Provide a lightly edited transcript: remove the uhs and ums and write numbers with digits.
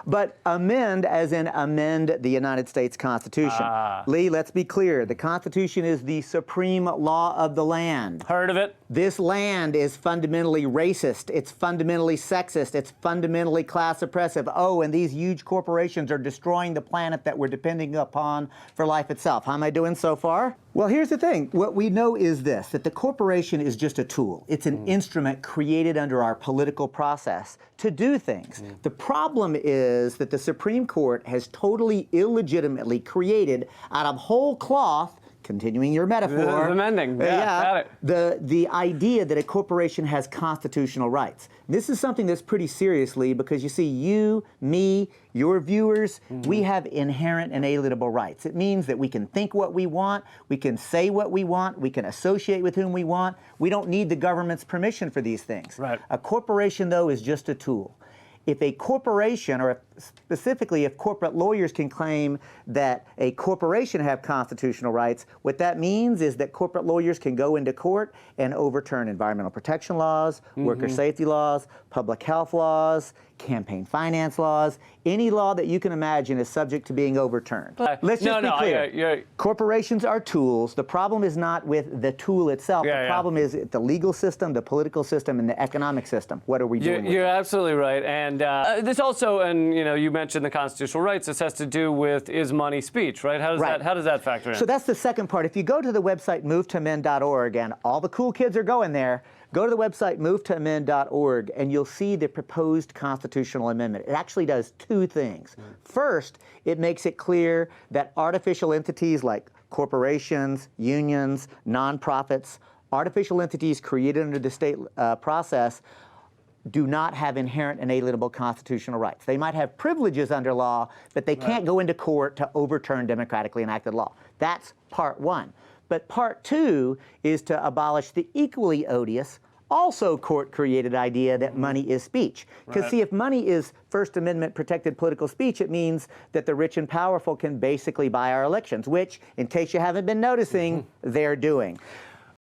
But amend as in amend the United States Constitution. Lee, let's be clear. The Constitution is the supreme law of the land. Heard of it? This land is fundamentally racist. It's fundamentally sexist. It's fundamentally class oppressive. Oh, and these huge corporations are destroying the planet that we're depending upon for life itself. How am I doing so far? Well, here's the thing. What we know is this, that the corporation is just a tool. It's an instrument created under our political process to do things. The problem is that the Supreme Court has totally illegitimately created out of whole cloth, continuing your metaphor. Amending. Got it. The idea that a corporation has constitutional rights. This is something that's pretty seriously because you see, you, me, your viewers, we have inherent inalienable rights. It means that we can think what we want, we can say what we want, we can associate with whom we want. We don't need the government's permission for these things. Right. A corporation, though, is just a tool. If a corporation, or specifically if corporate lawyers can claim that a corporation have constitutional rights, what that means is that corporate lawyers can go into court and overturn environmental protection laws, worker safety laws, public health laws, campaign finance laws. Any law that you can imagine is subject to being overturned. Let's just be clear. Corporations are tools. The problem is not with the tool itself. The problem is the legal system, the political system, and the economic system. What are we doing? You're absolutely right. And this also, and you mentioned the constitutional rights. This has to do with, is money speech, right? How does that factor in? So that's the second part. If you go to the website movetoamend.org, and all the cool kids are going there, go to the website movetoamend.org, and you'll see the proposed constitutional amendment. It actually does two things. First, it makes it clear that artificial entities like corporations, unions, nonprofits, artificial entities created under the state process do not have inherent inalienable constitutional rights. They might have privileges under law, but they can't go into court to overturn democratically enacted law. That's part one. But part two is to abolish the equally odious, also court-created idea that money is speech. Because see, if money is First Amendment protected political speech, it means that the rich and powerful can basically buy our elections, which, in case you haven't been noticing, they're doing.